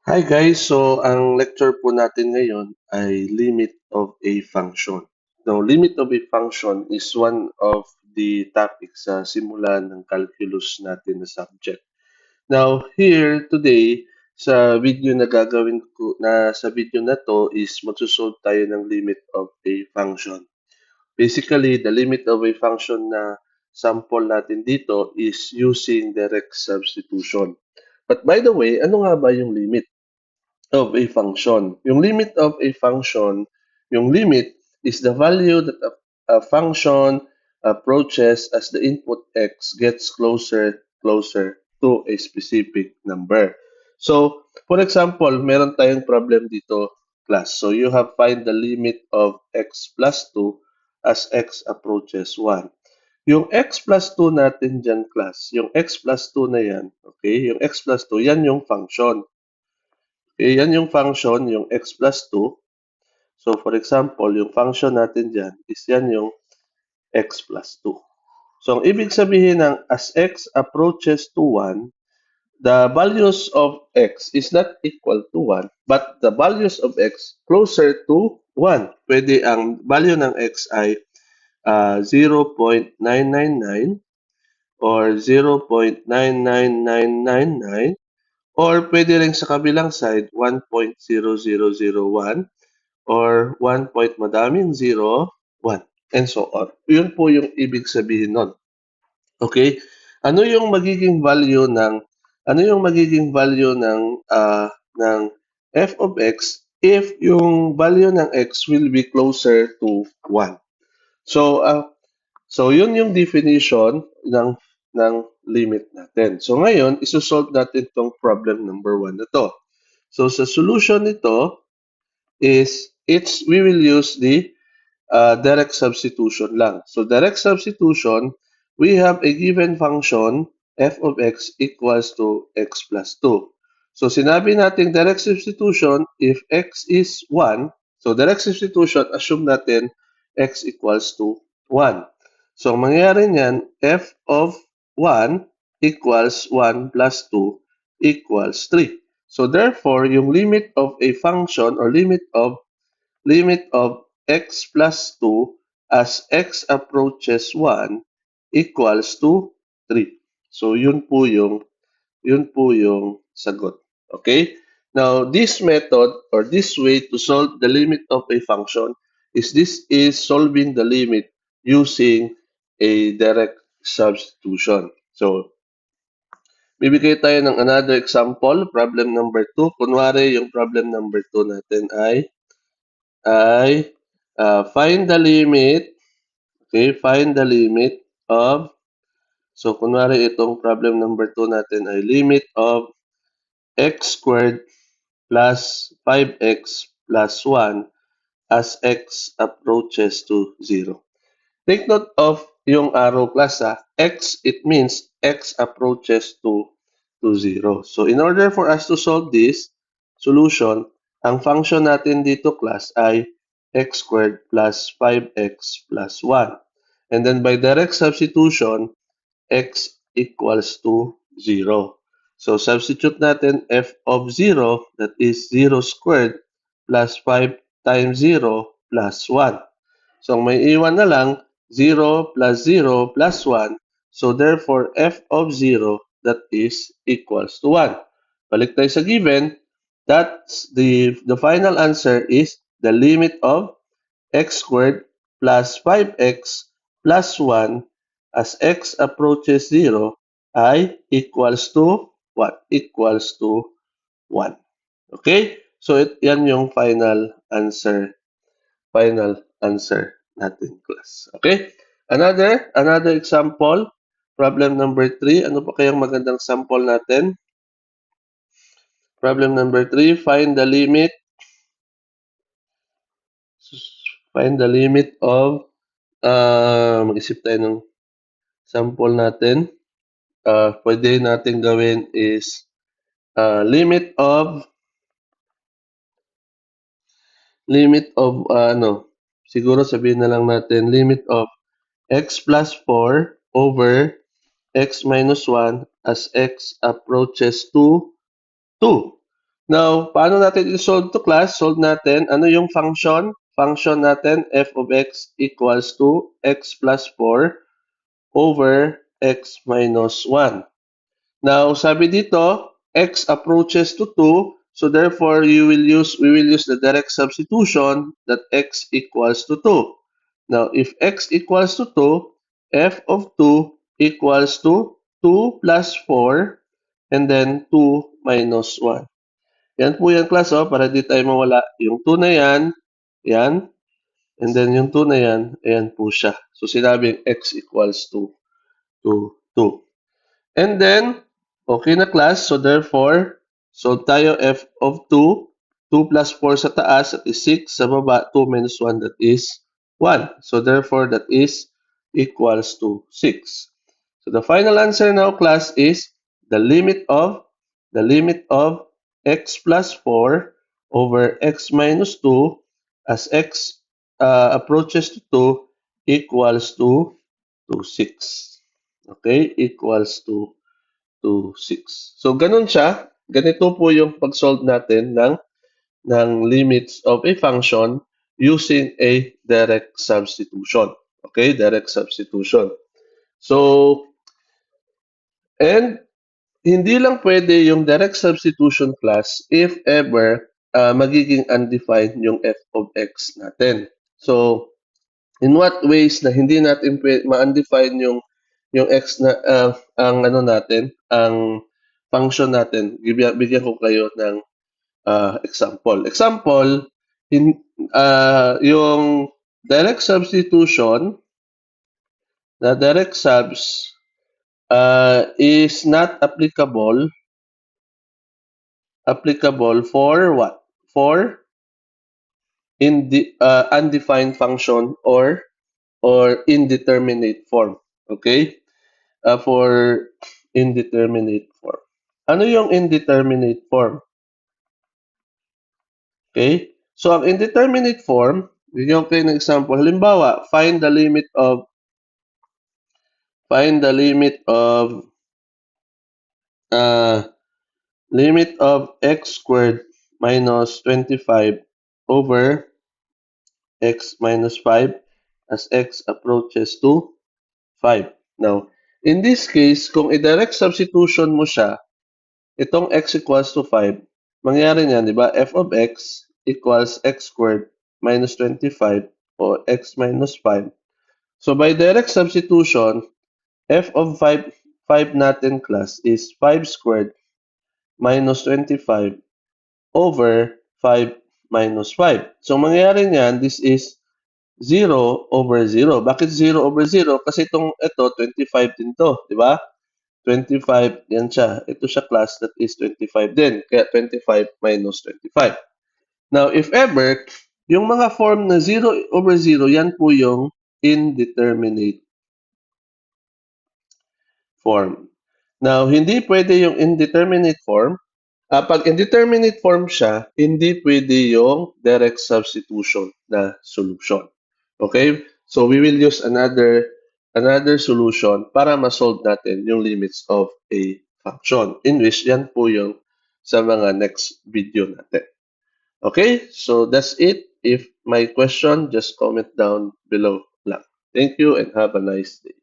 Hi guys, so ang lecture po natin ngayon ay limit of a function. Now, limit of a function is one of the topics sa simulan ng calculus natin na subject. Now, here today sa video na gagawin ko sa video na to is magsusolve tayo ng limit of a function. Basically, the limit of a function na sample natin dito is using direct substitution. But by the way, ano nga ba yung limit of a function? Yung limit of a function, yung limit is the value that a function approaches as the input x gets closer to a specific number. So, for example, meron tayong problem dito, class. So, you have find the limit of x plus 2 as x approaches 1. Yung x plus 2 natin dyan, class, yung x plus 2 na yan, okay, yung x plus 2, yan yung function. Okay, yan yung function, yung x plus 2. So, for example, yung function natin dyan is yan yung x plus 2. So, ang ibig sabihin ng as x approaches to 1, the values of x is not equal to 1, but the values of x closer to 1. Pwede ang value ng x ay 0.999 or 0.99999 or pwede rin sa kabilang side 1.0001 or 1 point madaming 0, 1, and so on. Yun po yung ibig sabihin nun. Okay? Ano yung magiging value ng ng f of x if yung value ng x will be closer to 1? So yun yung definition ng limit natin. So ngayon, isosolve natin tong problem number 1 na to. So sa solution nito is we will use the direct substitution lang. So direct substitution, we have a given function f of x equals to x plus 2. So sinabi natin direct substitution, if x is 1, so direct substitution, assume natin x equals to 1. So ang mangyayari niyan, f of 1 equals 1 plus 2 equals 3. So therefore, yung limit of a function or limit of x plus 2 as x approaches 1 equals to 3. So yun po yung sagot. Okay? Now, this method or this way to solve the limit of a function is solving the limit using a direct substitution. So, bibigay tayo ng another example, problem number 2. Kunwari, yung problem number 2 natin ay find the limit, okay, find the limit of, so kunwari itong problem number 2 natin ay limit of x squared plus 5x plus 1 as x approaches to 0. Take note of yung arrow class x, it means x approaches to 0. So in order for us to solve this solution, ang function natin dito class ay x squared plus 5x plus 1. And then by direct substitution, x equals to 0. So substitute natin f of 0, that is 0 squared plus 5 times 0 plus 1. So may iwan na lang 0 plus 0 plus 1. So therefore, f of 0, that is equals to 1. Balik tayo sa given. That's the final answer is the limit of x squared plus 5x plus 1 as x approaches 0 ay equals to what? Equals to 1. Okay? So yan yung final answer natin, class. Okay? Another example, problem number 3. Ano pa kayang magandang sample natin? Problem number 3, find the limit of mag-isip tayo ng sample natin. Pwede natin gawin is limit of siguro sabihin na lang natin limit of x plus 4 over x minus 1 as x approaches to 2. Now, paano natin i-solve to class? Solve natin, ano yung function? Function natin, f of x equals to x plus 4 over x minus 1. Now, sabi dito, x approaches to 2, so therefore we will use the direct substitution that x equals to 2. Now, if x equals to 2, f of 2 equals to 2 plus 4 and then 2 minus 1. Yan po yan class, oh, para di tayo mawala. Yung 2 na yan, and then yung 2 na yan, ayan po siya. So, sinabing x equals to 2. And then, okay na class. So, therefore, solve tayo f of 2. 2 plus 4 sa taas, that is 6. Sa baba, 2 minus 1, that is 1. So, therefore, that is equals to 6. So, the final answer now, class, is the limit of x plus 4 over x minus 2 as x approaches to 2 equals to 6. Okay? Equals to 6. So, ganun siya. Ganito po yung pag-solve natin ng limits of a function using a direct substitution. Okay? Direct substitution. So, and hindi lang pwede yung direct substitution class if ever magiging undefined yung f of x natin. So, in what ways na hindi natin ma-undefine yung x na ang ano natin, ang function natin. Bigyan ko kayo ng example. Example, yung direct substitution, the direct subs is not applicable for what? For undefined function or indeterminate form. Okay? For indeterminate form. Ano yung indeterminate form? Okay? So, ang indeterminate form, bigyan ko kayo ng example. Halimbawa, find the limit of x squared minus 25 over x minus 5 as x approaches to 5. Now, in this case, kung i-direct substitution mo siya, itong x equals to 5, mangyari niyan, di ba? F of x equals x squared minus 25 o x minus 5. So, by direct substitution, f of 5 natin class is 5 squared minus 25 over 5 minus 5. So, mangyari niyan, this is 0 over 0. Bakit 0 over 0? Kasi ito 25 din to, di ba? 25, yan siya. Ito siya class, that is 25 din. Kaya 25 minus 25. Now, if ever, yung mga form na 0 over 0, yan po yung indeterminate form. Now, hindi pwede yung indeterminate form. Pag indeterminate form siya, hindi pwede yung direct substitution na solution. Okay? So, we will use another solution para ma-solve natin yung limits of a function. In which, yan po yung sa mga next video natin. Okay? So, that's it. If my question, just comment down below lang. Thank you and have a nice day.